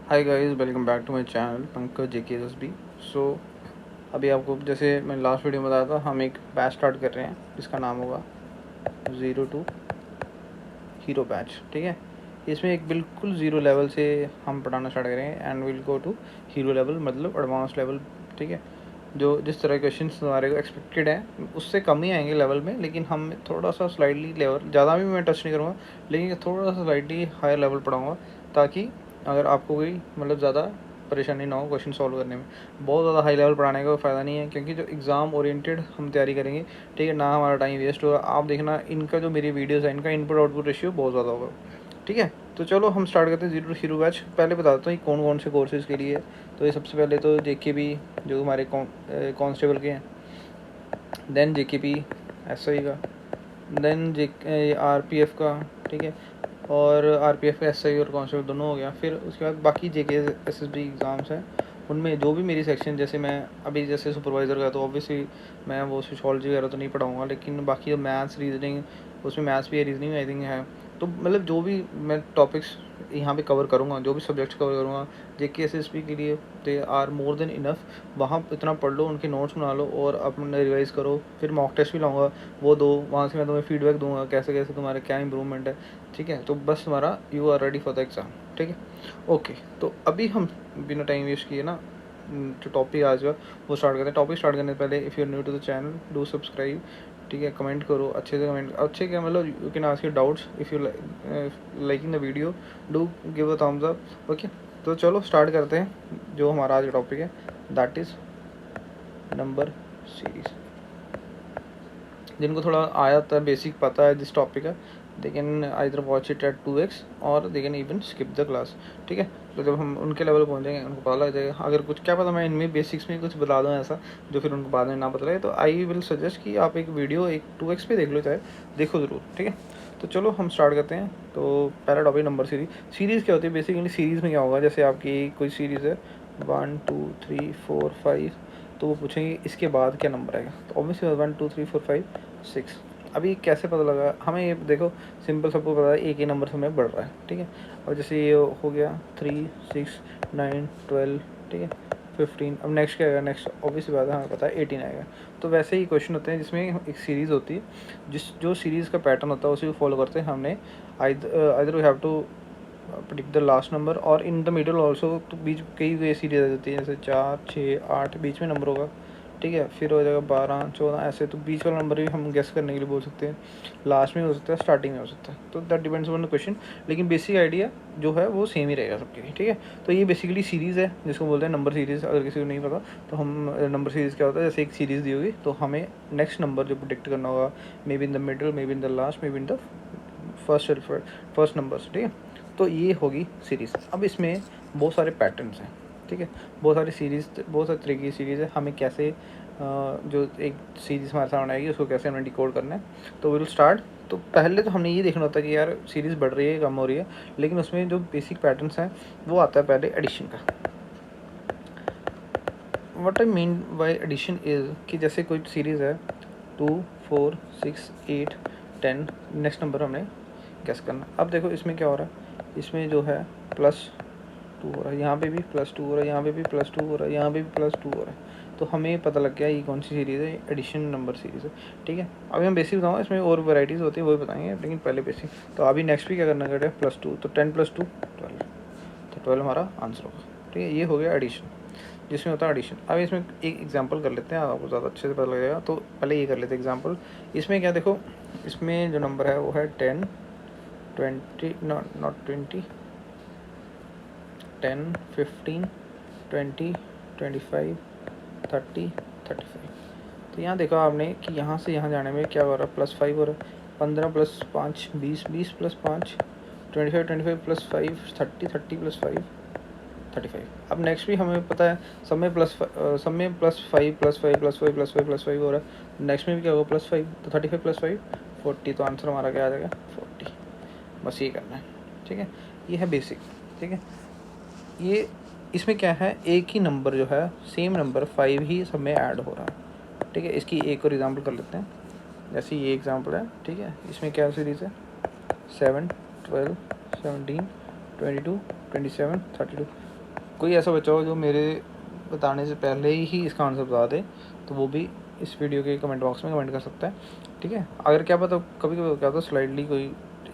Hi guys, welcome back to my channel Pankaj JKSB। So अभी आपको जैसे मैंने लास्ट वीडियो में बताया था, हम एक बैच स्टार्ट कर रहे हैं जिसका नाम होगा 02 हीरो बैच। ठीक है, इसमें एक बिल्कुल ज़ीरो लेवल से हम पढ़ाना स्टार्ट करेंगे and will go to hero level, मतलब एडवांस लेवल। ठीक है, जो जिस तरह के क्वेश्चन हमारे को एक्सपेक्टेड हैं उससे कम ही आएंगे लेवल में, लेकिन हम थोड़ा सा स्लाइडली लेवल, ज़्यादा भी मैं टच नहीं करूँगा, लेकिन थोड़ा सा स्लाइडली हायर लेवल पढ़ाऊँगा, ताकि अगर आपको कोई मतलब ज़्यादा परेशानी ना हो क्वेश्चन सॉल्व करने में। बहुत ज़्यादा हाई लेवल पढ़ाने का फ़ायदा नहीं है, क्योंकि जो एग्ज़ाम ओरिएंटेड हम तैयारी करेंगे, ठीक है ना, हमारा टाइम वेस्ट होगा। आप देखना इनका जो मेरी वीडियोज़ है, इनका इनपुट आउटपुट रेशियो बहुत ज़्यादा होगा। ठीक है, तो चलो हम स्टार्ट करते हैं 0 बैच। पहले बता देता हूँ कौन कौन से कोर्सेज़ के लिए। तो ये सबसे पहले तो JKB जो हमारे कांस्टेबल के हैं, देन JKP SI का, देन RPF का। ठीक है, और RPF SI और कांस्टेबल दोनों हो गया। फिर उसके बाद बाकी JK SSB एग्ज़ाम्स हैं, उनमें जो भी मेरी सेक्शन, जैसे मैं अभी जैसे सुपरवाइज़र का, तो ऑब्वियसली मैं वो सोशोलॉजी वगैरह तो नहीं पढ़ाऊँगा, लेकिन बाकी जो मैथ्स रीजनिंग, उसमें मैथ्स भी है, रीजनिंग आई थिंक है। तो मतलब जो भी मैं टॉपिक्स यहाँ पे कवर करूँगा, जो भी सब्जेक्ट्स कवर करूँगा JK SSB के लिए, they are more than enough. वहाँ इतना पढ़ लो, उनके नोट्स बना लो और अपने रिवाइज़ करो। फिर मॉक टेस्ट भी लाऊंगा, वो दो, वहाँ से मैं तुम्हें फीडबैक दूंगा कैसे कैसे तुम्हारे क्या इंप्रूवमेंट है। ठीक है, तो बस तुम्हारा you are ready for the exam. ठीक है, ओके। तो अभी हम बिना टाइम वेस्ट किए ना, जो टॉपिक आज का वो स्टार्ट करते हैं। टॉपिक स्टार्ट करने से पहले, if you are new to the channel, do subscribe. ठीक है, कमेंट करो अच्छे से, कमेंट अच्छे क्या मतलब, you can ask your doubts. If you liking the video, do give a thumbs up. Okay, तो चलो स्टार्ट करते हैं। जो हमारा आज का टॉपिक है, दैट इज़ नंबर सीरीज़। जिनको थोड़ा आया था, बेसिक पता है जिस टॉपिक है, they can either watch it at 2x और they can even skip the class. ठीक है, तो जब हम उनके लेवल पहुंचेंगे उनको पता लग जाएगा। अगर कुछ क्या पता मैं इनमें बेसिक्स में कुछ बता दूँ ऐसा जो फिर उनको बाद में ना पता लगे, तो आई विल सजेस्ट कि आप एक वीडियो एक 2x पे देख लो, चाहे देखो ज़रूर। ठीक है, तो चलो हम स्टार्ट करते हैं। तो पहला टॉपिक नंबर सीरीज़। सीरीज़ क्या होती है बेसिकली? सीरीज़ में क्या होगा, जैसे आपकी कोई सीरीज़ है 1 2 3 4 5, तो वो पूछेंगे इसके बाद क्या नंबर आएगा। तो ऑब्वियसली 1 2 3 4 5 6। अभी कैसे पता लगा हमें? ये देखो, सिंपल, सबको पता है एक ही नंबर से हमें बढ़ रहा है। ठीक है, और जैसे ये हो गया 3 6 9 12। ठीक है, 15। अब नेक्स्ट क्या आएगा? नेक्स्ट ऑब्वियसली बात है, हमें पता है 18 आएगा। तो वैसे ही क्वेश्चन होते हैं जिसमें एक सीरीज़ होती है, जो सीरीज़ का पैटर्न होता है उसी को फॉलो करते हैं हमने। Either we have to predict the last number और इन द मिडल ऑल्सो। तो बीच कई सीरीज आ जाती है, जैसे 4 6 8 बीच में नंबर होगा। ठीक है, फिर हो जाएगा 12 14 ऐसे। तो बीच वाला नंबर भी हम गेस करने के लिए बोल सकते हैं, लास्ट में हो सकता है, स्टार्टिंग में हो सकता है। तो that depends on the question, लेकिन बेसिक आइडिया जो है वो सेम ही रहेगा सबके लिए। ठीक है, तो ये बेसिकली सीरीज़ है जिसको बोलते हैं नंबर सीरीज़। अगर किसी को नहीं पता तो हम नंबर सीरीज़ क्या होता है, जैसे एक सीरीज़ दी होगी तो हमें नेक्स्ट नंबर जो प्रिडिक्ट करना होगा, may be in the middle, may be in the last, may be in the first numbers. ठीक है, तो ये होगी सीरीज़। अब इसमें बहुत सारे पैटर्न्स हैं। ठीक है, बहुत सारी सीरीज़, बहुत सारे तरीके की सीरीज़ है। हमें कैसे जो एक सीरीज़ हमारे सामने आएगी उसको कैसे हमें डिकोड करना है, तो विल स्टार्ट। तो पहले तो हमने ये देखना होता है कि यार सीरीज़ बढ़ रही है कम हो रही है, लेकिन उसमें जो बेसिक पैटर्न्स हैं वो आता है पहले एडिशन का। What I mean by addition is कि जैसे कोई सीरीज़ है 2 4 6 8 10, नेक्स्ट नंबर हमें गेस करना। अब देखो इसमें क्या हो रहा है, इसमें जो है +2 हो रहा है, यहाँ पे भी +2 हो रहा है, यहाँ पे भी +2 हो रहा है, यहाँ पे भी +2 हो रहा है। तो हमें पता लग गया ये कौन सी सीरीज़ है, एडिशन नंबर सीरीज़ है। ठीक है, अभी हम बेसिक बताऊँगा, इसमें और वैराइटीज़ होती है वो भी बताएंगे, लेकिन पहले बेसिक। तो अभी नेक्स्ट भी क्या करना है, +2, तो 10 + 2 12, तो 12 हमारा आंसर होगा। ठीक है, ये हो गया एडिशन, जिसमें होता है एडिशन। अब इसमें एक एग्जांपल कर लेते हैं, आपको ज़्यादा अच्छे से पता लगेगा। तो पहले ये कर लेते हैं एग्जांपल। इसमें क्या देखो, इसमें जो नंबर है वो है 10 20, नॉट 20, 10 15 20 25 30 35। तो यहाँ देखा आपने कि यहाँ से यहाँ जाने में क्या हो रहा है, +5 हो रहा है, 15 + 5 20, 20 + 5 25, 25 + 5 30, 30 + 5 35। अब नेक्स्ट भी हमें पता है, सब में +5 +5 हो रहा है। नेक्स्ट में भी क्या होगा, +5, तो 35 + 5 40। तो आंसर हमारा क्या आ जाएगा, 40। बस ये करना है। ठीक है, ये है बेसिक। ठीक है, ये इसमें क्या है, एक ही नंबर जो है, सेम नंबर 5 ही सब में ऐड हो रहा है। ठीक है, इसकी एक और एग्जांपल कर लेते हैं। जैसे ये एग्जांपल है, ठीक है, इसमें क्या सीरीज़ है, 7 12 17 22 27 32। कोई ऐसा बच्चा हो जो मेरे बताने से पहले ही इसका आंसर बता दे, तो वो भी इस वीडियो के कमेंट बॉक्स में कमेंट कर सकता है, ठीक है। अगर क्या पता कभी कभी क्या होता है स्लाइडली कोई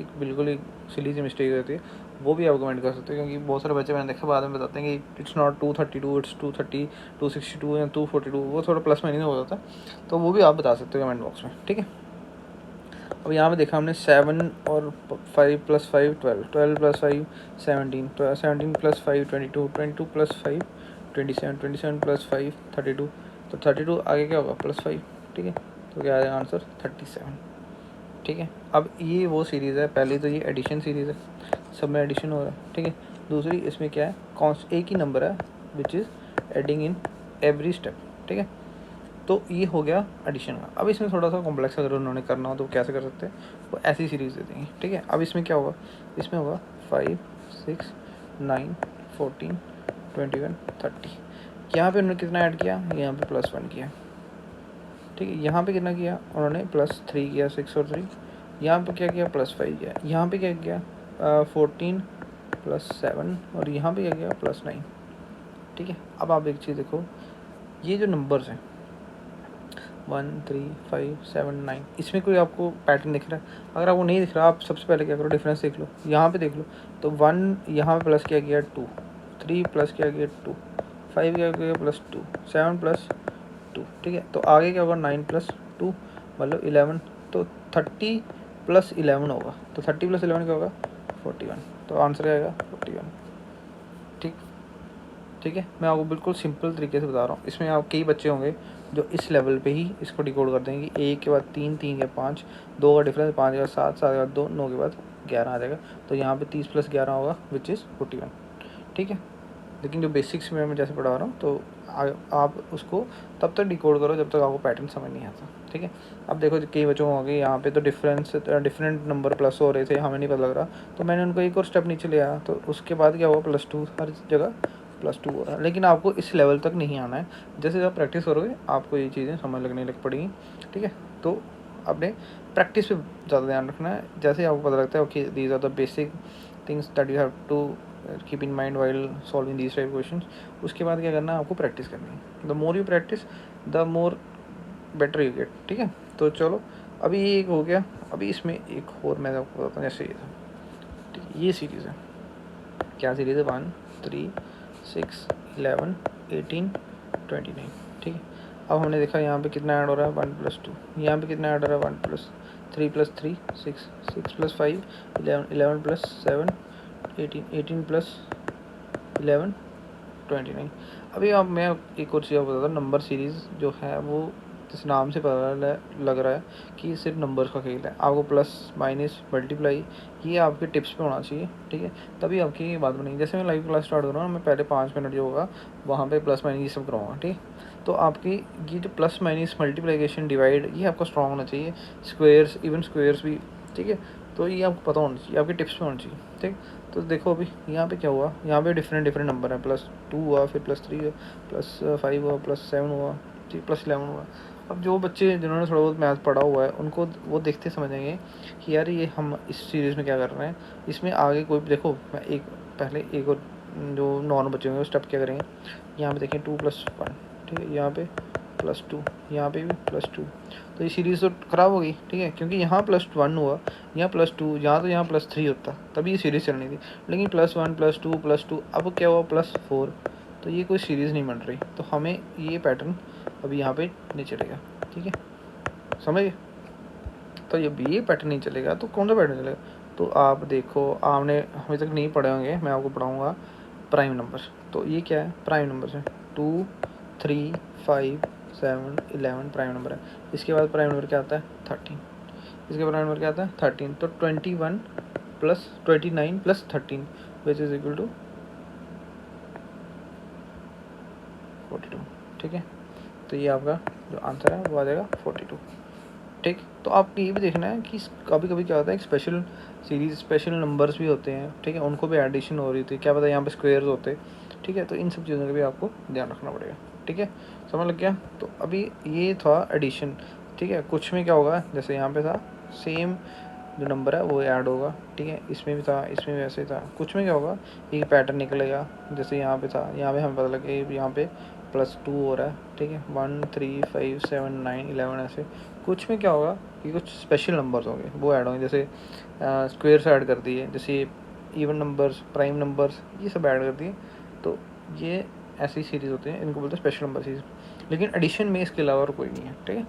एक बिल्कुल ही सिली सी मिस्टेक रहती है, वो भी आप कमेंट कर सकते हैं, क्योंकि बहुत सारे बच्चे मैंने देखा बाद में बताते हैं कि इट्स नॉट 232, इट्स 230, 262 या 242, वो थोड़ा प्लस माइनस हो जाता है, तो वो भी आप बता सकते हो कमेंट बॉक्स में, ठीक है। अब यहाँ पे देखा हमने 7 और 5 + 5 12, 12 + 5 17, 17 + 5 22, 22 + 5 27, 27 + 5 32, तो 32 आगे क्या होगा +5, ठीक है। तो क्या आएगा आंसर 37, ठीक है। अब ये वो सीरीज़ है, पहली तो ये एडिशन सीरीज़ है, सब में एडिशन हो रहा है, ठीक है। दूसरी इसमें क्या है, एक ही नंबर है which is adding in every step, ठीक है। तो ये हो गया एडिशन का। अब इसमें थोड़ा सा कॉम्प्लेक्स अगर उन्होंने करना हो तो कैसे कर सकते हैं, वो ऐसी सीरीज़ दे देंगे, ठीक है। अब इसमें क्या होगा, इसमें होगा 5 6 9 14 21 30। यहाँ पे उन्होंने कितना ऐड किया, यहाँ पे +1 किया, ठीक है। यहाँ पे कितना किया उन्होंने, +3 किया, 6 और 3। यहाँ पे क्या किया, +5 किया। यहाँ पे क्या किया, 14 + 7, और यहाँ पे क्या किया, +9, ठीक है। अब आप एक चीज़ देखो, ये जो नंबर्स हैं 1 3 5 7 9, इसमें कोई आपको पैटर्न दिख रहा है? अगर आपको नहीं दिख रहा, आप सबसे पहले क्या करो, डिफरेंस देख लो, यहाँ पे देख लो। तो 1 यहाँ पे प्लस किया गया 2, 3 प्लस किया गया 2, 5 किया गया +2, 7 + 2, ठीक है। तो आगे क्या होगा, 9 + 2 मतलब 11, तो 30 + 11 होगा। तो 30 + 11 क्या होगा, 41। तो आंसर आएगा 41, ठीक, ठीक है। मैं आपको बिल्कुल सिंपल तरीके से बता रहा हूँ। इसमें आप कई बच्चे होंगे जो इस लेवल पे ही इसको डिकोड कर देंगे कि 1 के बाद 3, 3 के 5, 2 का डिफरेंस, 5 के बाद 7, 7 के बाद 2, 9 के बाद 11 आ जाएगा। तो यहाँ पे 30 + 11 होगा विच इज़ 41, ठीक है। लेकिन जो बेसिक्स में मैं जैसे पढ़ा रहा हूँ, तो आप उसको तब तक डिकोड करो जब तक आपको पैटर्न समझ नहीं आता, ठीक है। अब देखो कई बच्चों को होंगे यहाँ पे तो डिफरेंट नंबर प्लस हो रहे थे, हमें नहीं पता लग रहा, तो मैंने उनको एक और स्टेप नीचे ले आया, तो उसके बाद क्या हुआ, +2, हर जगह +2 हो रहा है। लेकिन आपको इस लेवल तक नहीं आना है, जैसे आप प्रैक्टिस करोगे आपको ये चीज़ें समझ लगने लग पड़ेंगी, ठीक है। तो आपने प्रैक्टिस पे ज़्यादा ध्यान रखना है। जैसे आपको पता लगता है okay these are the basic things that you have to keep in mind while solving these type question, उसके बाद क्या करना है, आपको प्रैक्टिस करनी है। The more you practice the more better you get, ठीक है। तो चलो अभी ये एक हो गया। अभी इसमें एक और मैं आपको बताता हूँ, जैसे ये था, ठीक है। ये सीरीज़ है, क्या सीरीज़ है, 1 3 6 11 18 29, ठीक है। अब हमने देखा यहाँ पे कितना ऐड हो रहा है, 1 + 2, यहाँ पे कितना ऐड हो रहा है, 1 + 3 + 3 6, 6 + 5 11, 11 + 7 18, 18 + 11 29। अभी अब मैं एक और चीज़ बताता हूँ, नंबर सीरीज़ जो है वो इस नाम से पता लग रहा है कि सिर्फ नंबर्स का खेल है। आपको प्लस माइनस मल्टीप्लाई ये आपके टिप्स पे होना चाहिए, ठीक है, तभी आपकी बात बनेगी। जैसे मैं लाइव क्लास स्टार्ट कर रहा हूँ, मैं पहले 5 मिनट जो होगा वहाँ पे प्लस माइनस ये सब कराऊँगा, ठीक है। तो आपकी ये जो प्लस माइनस मल्टीप्लिकेशन डिवाइड ये आपका स्ट्रॉन्ग होना चाहिए, स्क्वेयर्स इवन स्क्वेयर्स भी, ठीक है। तो ये आपको पता होना चाहिए, आपके टिप्स में होना चाहिए, ठीक। तो देखो अभी यहाँ पे क्या हुआ, यहाँ पे डिफरेंट नंबर है, +2 हुआ, फिर +3 हुआ, +5 हुआ, +7 हुआ, ठीक, +11 हुआ। अब जो बच्चे जिन्होंने थोड़ा बहुत मैथ पढ़ा हुआ है उनको वो देखते समझेंगे कि यार ये हम इस सीरीज़ में क्या कर रहे हैं। इसमें आगे कोई देखो, मैं एक पहले एक और जो नॉन बच्चे होंगे वो स्टेप क्या करेंगे, यहाँ पे देखें 2 + 1, ठीक है, यहाँ पे +2, यहाँ पे भी +2। तो ये सीरीज़ तो ख़राब हो गई, ठीक है, क्योंकि यहाँ +1 हुआ, यहाँ +2, यहाँ तो यहाँ +3 होता तभी ये सीरीज़ चलनी थी। लेकिन +1 +2 अब क्या हुआ +4, तो ये कोई सीरीज़ नहीं बन रही। तो हमें ये पैटर्न अभी यहाँ पे नहीं चलेगा, ठीक है, समझ गए। तो जब ये पैटर्न नहीं चलेगा तो कौन सा पैटर्न चलेगा। तो आप देखो, आपने अभी तक नहीं पढ़े होंगे, मैं आपको पढ़ाऊँगा प्राइम नंबर। तो ये क्या है, प्राइम नंबर है, 2 3 5 7 11 प्राइम नंबर है। इसके बाद प्राइम नंबर क्या आता है, 13। इसके प्राइम नंबर क्या आता है, 13। तो 21 + 29 + 13 विच इज़ इक्वल टू 42, ठीक है। तो ये आपका जो आंसर है वो आ जाएगा 42, ठीक। तो आपको ये भी देखना है कि कभी कभी क्या होता है, स्पेशल सीरीज स्पेशल नंबर्स भी होते हैं, ठीक है, उनको भी एडिशन हो रही थी, क्या पता यहाँ पे स्क्वेयर्स होते, ठीक है। तो इन सब चीज़ों का भी आपको ध्यान रखना पड़ेगा, ठीक है, समझ लग गया। तो अभी ये था एडिशन, ठीक है। कुछ में क्या होगा, जैसे यहाँ पे था सेम जो नंबर है वो ऐड होगा, ठीक है। इसमें भी था, इसमें भी वैसे था। कुछ में क्या होगा, एक पैटर्न निकलेगा, जैसे यहाँ पे था, यहाँ पे हमें पता लगे यहाँ पे +2 हो रहा है, ठीक है। 1 3 5 7 9 11 ऐसे। कुछ में क्या होगा कि कुछ स्पेशल नंबर्स होंगे वो ऐड होंगे, जैसे स्क्वेयर्स ऐड कर दिए, जैसे इवन नंबर्स, प्राइम नंबर्स, ये सब ऐड कर दिए। तो ये ऐसी सीरीज़ होती है, इनको बोलते हैं स्पेशल नंबर सीरीज। लेकिन एडिशन में इसके अलावा और कोई नहीं है, ठीक है।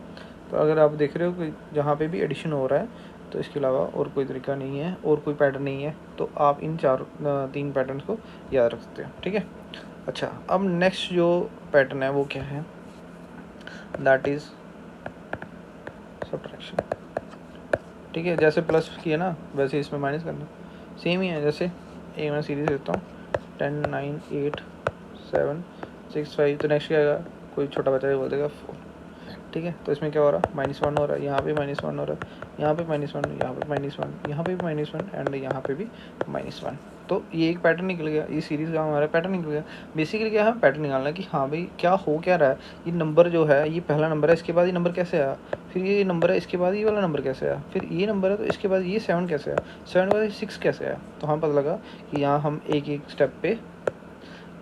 तो अगर आप देख रहे हो कि जहाँ पे भी एडिशन हो रहा है तो इसके अलावा और कोई तरीका नहीं है और कोई पैटर्न नहीं है, तो आप इन 3 पैटर्न्स को याद रख सकते हो, ठीक है। अच्छा, अब नेक्स्ट जो पैटर्न है वो क्या है, दैट इज़ सब्ट्रैक्शन, ठीक है। जैसे प्लस किया ना वैसे इसमें माइनस करना, सेम ही है। जैसे एक मैं सीरीज देता हूँ 10 9 8 7 6 5, तो नेक्स्ट क्या आएगा, कोई छोटा बच्चा बोल देगा 4, ठीक है। तो इसमें क्या हो रहा है, -1 हो रहा है, यहाँ पे -1 हो रहा है, यहाँ पे -1, यहाँ पे -1, यहाँ पे भी -1 एंड यहाँ पे भी -1। तो ये एक पैटर्न निकल गया, ये सीरीज़ का हमारा पैटर्न निकल गया। बेसिकली क्या है, पैटर्न निकालना कि हाँ भाई क्या हो क्या रहा है, ये नंबर जो है ये पहला नंबर है, इसके बाद ये नंबर कैसे आया, फिर ये नंबर है इसके बाद ये वाला नंबर कैसे आया, फिर ये नंबर है तो इसके बाद ये 7 कैसे आया, 7 के बाद 6 कैसे आया। तो हमें पता लगा कि यहाँ हम एक एक स्टेप पे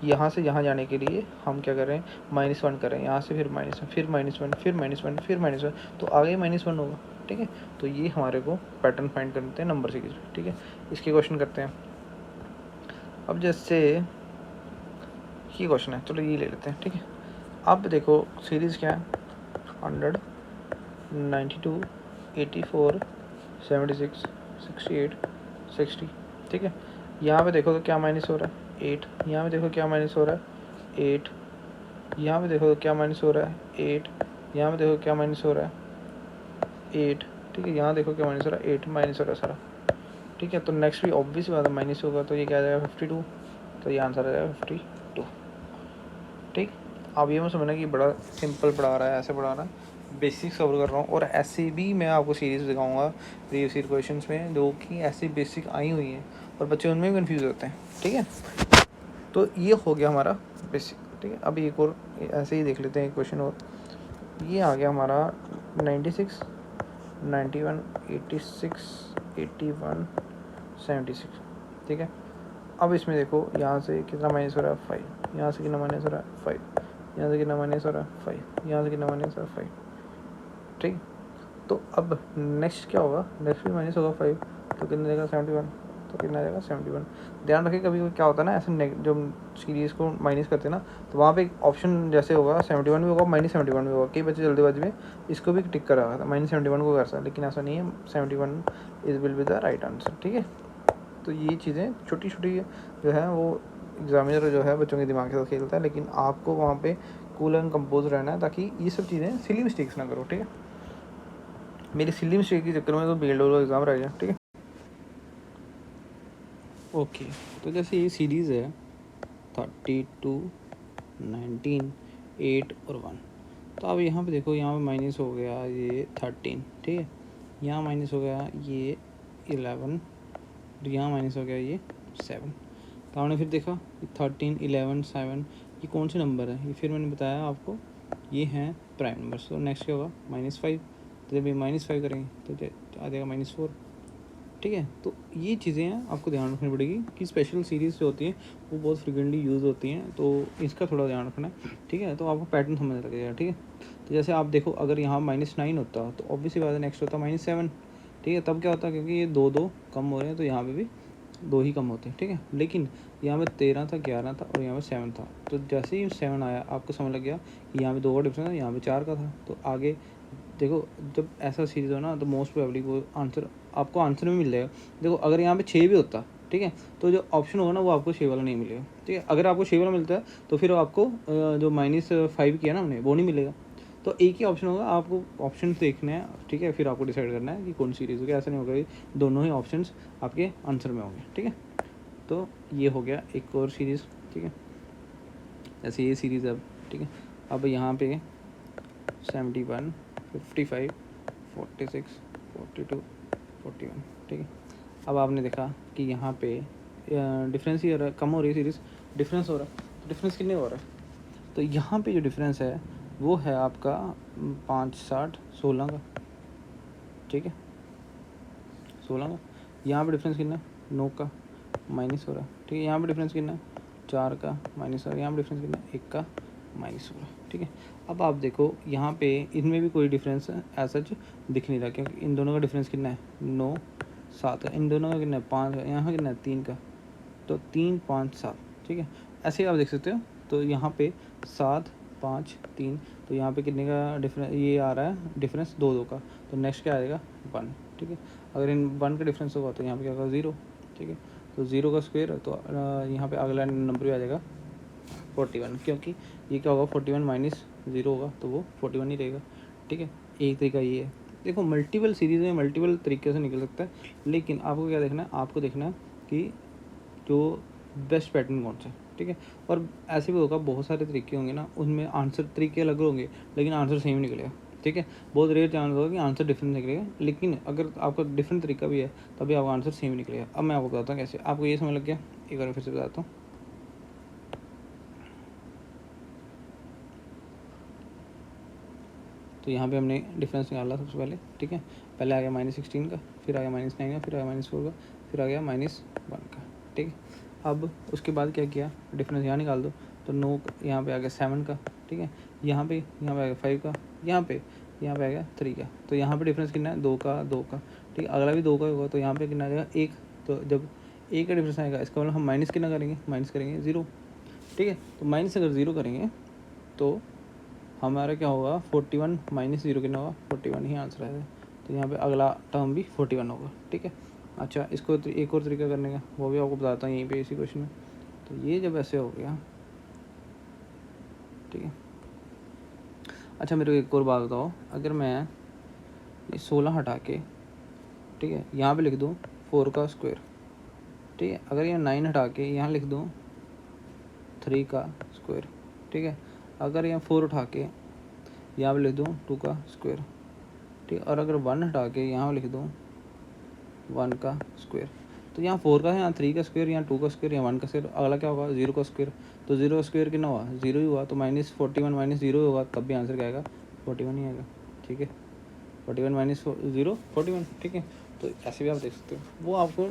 यहाँ से यहाँ जाने के लिए हम क्या करें, -1 करें, यहाँ से फिर -1, फिर -1, फिर -1, फिर -1, तो आगे -1 होगा, ठीक है। तो ये हमारे को पैटर्न फाइंड करते हैं नंबर सीरीज, ठीक है। इसके क्वेश्चन करते हैं। अब जैसे ये क्वेश्चन है, चलो ये ले लेते हैं, ठीक है। अब देखो सीरीज़ क्या है, 100 92 84 76 68 60, ठीक है। यहाँ पे देखो तो क्या माइनस हो रहा है, 8, यहाँ पे देखो क्या माइनस हो रहा है 8, यहाँ पे देखो तो क्या माइनस हो रहा है 8, यहाँ पे देखो क्या माइनस हो रहा है 8, ठीक है। यहाँ देखो क्या माइनस हो रहा है 8, माइनस हो रहा है सारा, ठीक है। तो नेक्स्ट भी ऑब्वियस बात है माइनस होगा, तो ये क्या आ जाएगा 52, तो ये आंसर आ जाएगा 52, ठीक। अब ये मैं समझना कि बड़ा सिंपल पढ़ा रहा है, ऐसे पढ़ा रहा है, बेसिक्स कवर कर रहा हूँ। और ऐसे भी मैं आपको सीरीज दिखाऊंगा प्रीवियस ईयर क्वेश्चंस में जो कि ऐसी बेसिक आई हुई हैं और बच्चे उनमें भी कन्फ्यूज़ होते हैं, ठीक है। तो ये हो गया हमारा बेसिक, ठीक है। अब एक और ऐसे ही देख लेते हैं एक क्वेश्चन और। ये आ गया हमारा 96 91 86 81 76, ठीक है। अब इसमें देखो यहाँ से कितना माइनस हो रहा है 5, यहाँ से कितना माइनस हो रहा है 5, यहाँ से कितना माइनस हो रहा है 5, यहाँ से कितना माइनस हो रहा है 5, ठीक। तो अब नेक्स्ट क्या होगा, नेक्स्ट भी माइनस होगा 5, तो कितना देगा 71, तो कितना जाएगा 71। ध्यान रखिए कभी क्या होता है ना ऐसे जो सीरीज़ को माइनस करते हैं ना, तो वहाँ पे एक ऑप्शन जैसे होगा 71 भी होगा, -71 भी होगा। कई बच्चे जल्दीबाजी में इसको भी टिक करा था, -71 को कर सकता, लेकिन ऐसा नहीं है, 71 is will be the right answer, ठीक है। तो ये चीज़ें छोटी छोटी जो है वो एग्जामिनर जो है बच्चों के दिमाग के साथ खेलता है, लेकिन आपको वहाँ पे कूल एंड कंपोज रहना है ताकि ये सब चीज़ें सिली मिस्टेक्स ना करो, ठीक है। मेरी सिली मिस्टेक के चक्कर में तो BED का एग्ज़ाम रह गया, ठीक है। ओके, तो जैसे ये सीरीज़ है 32 19 8 और 1, तो अब यहाँ पे देखो, यहाँ पे माइनस हो गया ये 13, ठीक है। यहाँ माइनस हो गया ये 11, और यहाँ माइनस हो गया ये 7। तो आपने फिर देखा 13 11 7 ये कौन से नंबर है, ये फिर मैंने बताया आपको ये हैं प्राइम नंबर्स। तो नेक्स्ट क्या होगा -5, तो जब ये -5 करेंगे तो आ जाएगा -4, ठीक है। तो ये चीज़ें हैं आपको ध्यान रखनी पड़ेगी कि स्पेशल सीरीज़ जो होती हैं वो बहुत फ्रिक्वेंटली यूज़ होती हैं, तो इसका थोड़ा ध्यान रखना है, ठीक है। तो आपको पैटर्न समझ लगेगा, ठीक है। तो जैसे आप देखो अगर यहाँ -9 होता तो ऑब्वियसली बात है नेक्स्ट होता -7, ठीक है। तब क्या होता है, क्योंकि ये 2 कम हो रहे हैं तो यहाँ पे भी 2 ही कम होते हैं, ठीक है। लेकिन यहाँ पे 13 था, 11 था और यहाँ पे 7 था, तो जैसे ही 7 आया आपको समझ लग गया कि यहाँ पे 2 का डिफरेंस है, यहाँ पे 4 का था। तो आगे देखो जब ऐसा सीरीज़ हो ना तो मोस्ट प्रोबेबली वो आंसर आपको आंसर में मिल जाएगा। देखो अगर यहाँ पे 6 भी होता, ठीक है, तो जो ऑप्शन होगा ना वो आपको 6 वाला नहीं मिलेगा, ठीक है। अगर आपको 6 वाला मिलता है तो फिर आपको जो -5 किया ना हमने वो नहीं मिलेगा। तो एक ही ऑप्शन होगा, आपको ऑप्शन देखने हैं, ठीक है, फिर आपको डिसाइड करना है कि कौन सी सीरीज़ होगी। ऐसा नहीं होगा कि दोनों ही ऑप्शंस आपके आंसर में होंगे, ठीक है। तो ये हो गया एक और सीरीज़, ठीक है। ऐसे ये सीरीज़ अब, ठीक है। अब यहाँ पे 71 55 46 42 41, ठीक है। अब आपने देखा कि यहाँ पे डिफरेंस ही हो रहा है, कम हो रही है सीरीज़, डिफरेंस हो रहा है। तो डिफरेंस कितने हो रहा है, तो यहाँ पे जो डिफरेंस है वो है आपका 5 60 16 का, ठीक है। 16 का। यहाँ पे डिफरेंस कितना है 9 का माइनस हो रहा है, ठीक है। यहाँ पे डिफरेंस कितना है 4 का माइनस हो रहा है, यहाँ पे डिफरेंस कितना है 1 का माइनस हो रहा है, ठीक है। अब आप देखो यहाँ पे इनमें भी कोई डिफरेंस ऐसा दिख नहीं रहा, क्योंकि इन दोनों का डिफरेंस कितना है 9 7 का, इन दोनों का कितना है 5 का, यहाँ कितना है 3 का, तो 3 5 7, ठीक है। ऐसे ही आप देख सकते हो। तो यहाँ पे 7 5 3, तो यहाँ पे कितने का डिफरेंस ये आ रहा है डिफरेंस 2 2 का, तो नेक्स्ट क्या आएगा 1, ठीक है। अगर इन 1 का डिफरेंस होगा तो यहाँ पे क्या होगा 0, ठीक है। तो 0 का स्क्वायर, तो यहाँ पे अगला नंबर भी आ जाएगा 41, क्योंकि ये क्या होगा 41 माइनस 0 होगा, तो वो 41 ही रहेगा, ठीक है। एक तरीका ये है। देखो मल्टीपल सीरीज़ में मल्टीपल तरीके से निकल सकता है, लेकिन आपको क्या देखना है, आपको देखना है कि जो बेस्ट पैटर्न कौन सा है, ठीक है। और ऐसे भी होगा बहुत सारे तरीके होंगे ना, उनमें आंसर तरीके अलग होंगे लेकिन आंसर सेम निकलेगा, ठीक है। बहुत रेयर चांस होगा कि आंसर डिफरेंट निकलेगा, लेकिन अगर आपका डिफरेंट तरीका भी है तभी आपका आंसर सेम निकलेगा। अब मैं आपको बताता हूँ कैसे। आपको ये समझ लग गया, एक बार फिर से बताता हूँ। तो यहाँ पे हमने डिफरेंस निकाला सबसे पहले, ठीक है। पहले आ गया -16 का, फिर आ गया -9 का, फिर आ गया -4 का, फिर आ गया -1 का, ठीक है। अब उसके बाद क्या किया, डिफरेंस यहाँ निकाल दो, तो 9 यहाँ पे आ गया 7 का, ठीक है। यहाँ पे आ गया 5 का, यहाँ पे आ गया 3 का, तो यहाँ पे डिफरेंस कितना है 2 का 2 का, ठीक है। अगला भी 2 का होगा, तो यहाँ पे कितना आ जाएगा 1, तो जब 1 का डिफरेंस आएगा इसका मतलब हम माइनस कितना करेंगे, माइनस करेंगे 0, ठीक है। तो माइनस अगर 0 करेंगे तो हमारा क्या होगा 41 माइनस 0 कितना होगा 41 ही आंसर आएगा। तो यहाँ पे अगला टर्म भी 41 होगा, ठीक है। अच्छा, इसको एक और तरीका करने का वो भी आपको बताता हूँ यहीं पे इसी क्वेश्चन में। तो ये जब ऐसे हो गया, ठीक है। अच्छा मेरे को एक और बात बताओ, अगर मैं ये 16 हटा के, ठीक है, यहाँ पे लिख दूँ 4 का स्क्वायर, ठीक है। अगर ये 9 हटा के यहाँ लिख दूँ 3 का स्क्वायर, ठीक है। अगर यहाँ 4 उठा के यहाँ पे लिख दूँ 2 का स्क्वायर, ठीक है। और अगर 1 हटा के यहाँ लिख दूँ 1 का स्क्वायर, तो यहाँ 4 का है, यहाँ 3 का स्क्वायर, यहाँ 2 का स्क्वायर, यहाँ 1 का स्क्वायर, अगला क्या होगा 0 का स्क्वायर। तो 0 का स्क्वायर कितना हुआ 0 ही हुआ, तो -41 माइनस 0 होगा, तब भी आंसर क्या आएगा 41 ही आएगा, ठीक है। 41 माइनस 0 41, ठीक है। तो ऐसे भी आप देख सकते हो। वो आपको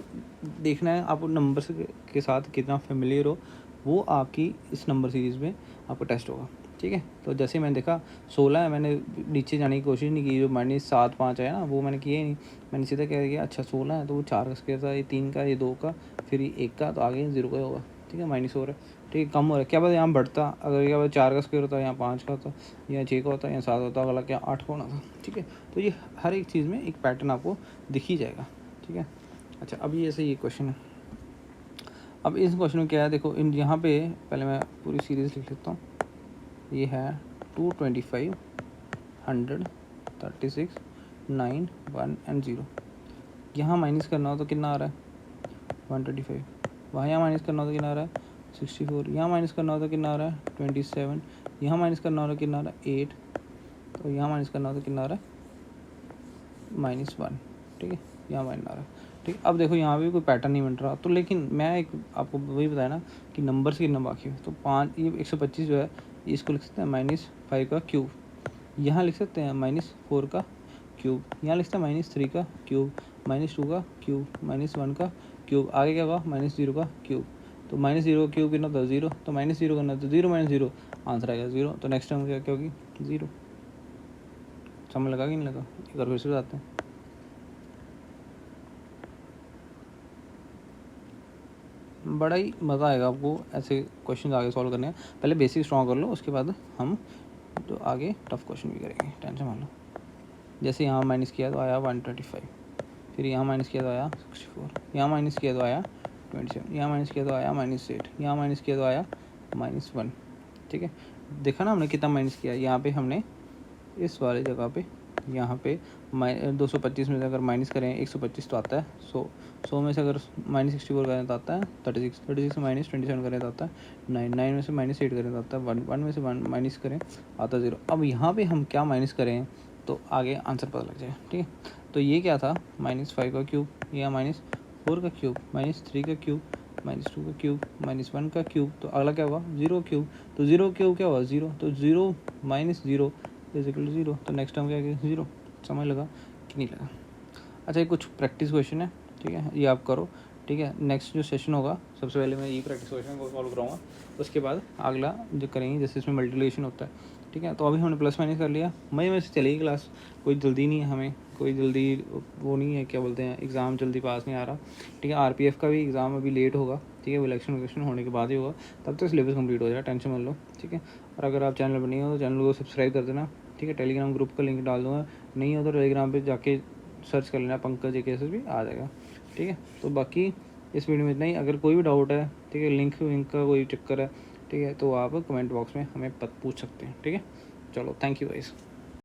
देखना है आपको नंबर के साथ कितना फेमिलियर हो, वो आपकी इस नंबर सीरीज़ में आपको टेस्ट होगा, ठीक है। तो जैसे मैंने देखा 16 है, मैंने नीचे जाने की कोशिश नहीं की, जो -7 5 है ना वो मैंने किया ही नहीं, मैंने सीधा कह दिया अच्छा 16 है तो वो 4 का स्क्वायर था, ये 3 का, ये 2 का, फिर ये 1 का, तो आगे 0 का होगा, ठीक है। माइनस हो रहा है, ठीक है, कम हो रहा है, क्या पता यहाँ बढ़ता, अगर क्या पता 4 का स्क्वायर होता, यहाँ 5 का होता, या 6 का होता, या 7 होता, अगला क्या 8 का होना था, ठीक है। तो ये हर एक चीज़ में एक पैटर्न आपको दिख ही जाएगा, ठीक है। अच्छा, अब ये ऐसे ये क्वेश्चन है। अब इस क्वेश्चन में क्या है, देखो इन यहाँ पे पहले मैं पूरी सीरीज़ लिख लेता हूँ। ये है 225 100 36 9 1 एंड 0। यहाँ माइनस करना हो तो कितना आ रहा है 125, वहाँ यहाँ माइनस करना हो तो कितना आ रहा है 64, यहाँ माइनस करना हो तो कितना आ रहा है 27, यहाँ माइनस करना हो तो कितना आ रहा है 8, तो यहाँ माइनस करना हो तो कितना आ रहा है -1, ठीक है। यहाँ माइनस आ रहा है, ठीक। अब देखो यहाँ भी कोई पैटर्न नहीं बन रहा, तो लेकिन मैं एक आपको वही बताया ना कि नंबर से कितना बाकी है। तो 5 ये 125 जो है इसको लिख सकते हैं -5 का क्यूब, यहाँ लिख सकते हैं -4 का क्यूब, यहाँ लिख सकते हैं -3 का क्यूब, -2 का क्यूब, -1 का क्यूब, आगे क्या होगा -0 का क्यूब। तो -0 का क्यूब कितना होता है 0, तो -0 करना तो 0 -0 आंसर आएगा 0। तो नेक्स्ट टाइम क्या होगी 0। समझ लगा कि नहीं लगा, एक बार फिर से बताते हैं। बड़ा ही मज़ा आएगा आपको ऐसे क्वेश्चन आगे सॉल्व करने हैं। पहले बेसिक स्ट्रॉन्ग कर लो, उसके बाद हम तो आगे टफ क्वेश्चन भी करेंगे, टेंशन मान लो। जैसे यहाँ माइनस किया तो आया 125, फिर यहाँ माइनस किया तो आया 64, यहाँ माइनस किया तो आया 27, यहाँ माइनस किया तो आया -8, यहाँ माइनस किया तो आया -1, ठीक है। देखा ना हमने कितना माइनस किया, यहाँ पे हमने इस वाले जगह पे यहाँ पे 225 में से अगर माइनस करें 125 तो आता है 100 में से अगर -64 करें तो आता है 36 में -27 करें तो आता है 9 में से -8 करें तो आता है 1 में से 1 माइनस करें आता है 0। अब यहाँ पे हम क्या माइनस करें तो आगे आंसर पता लग जाए, ठीक है। तो ये क्या था -5 का क्यूब, या -4 का क्यूब, -3 का क्यूब, -2 का क्यूब, -1 का क्यूब, तो अगला क्या होगा 0 क्यूब। तो 0 क्यूब क्या होगा 0, तो 0 -0 = 0। तो नेक्स्ट टर्म क्या है 0। समझ लगा कि नहीं लगा। अच्छा, ये कुछ प्रैक्टिस क्वेश्चन है, ठीक है, ये आप करो, ठीक है। नेक्स्ट जो सेशन होगा सबसे पहले मैं ये प्रैक्टिस क्वेश्चन को सॉल्व कराऊंगा, उसके बाद अगला जो करेंगे जैसे इसमें मल्टीप्लिकेशन होता है, ठीक है। तो अभी हमने प्लस माइनस कर लिया, मई में से चलेगी क्लास, कोई जल्दी नहीं है हमें, कोई जल्दी वो नहीं है, क्या बोलते हैं, एग्ज़ाम जल्दी पास नहीं आ रहा, ठीक है। आरपीएफ का भी एग्ज़ाम अभी लेट होगा, ठीक है, वो इलेक्शन होने के बाद ही होगा, तब तक सिलेबस कंप्लीट हो जाएगा, टेंशन मत लो, ठीक है। और अगर आप चैनल पर नहीं हो तो चैनल को सब्सक्राइब कर देना, ठीक है। टेलीग्राम ग्रुप का लिंक डाल दूँगा, नहीं हो तो टेलीग्राम पर जाके सर्च कर लेना, पंकज JKSS भी आ जाएगा, ठीक है। तो बाकी इस वीडियो में इतना ही। अगर कोई भी डाउट है, ठीक है, लिंक विंक का कोई चक्कर है, ठीक है, तो आप कमेंट बॉक्स में हमें पूछ सकते हैं, ठीक है। चलो, थैंक यू गाइस।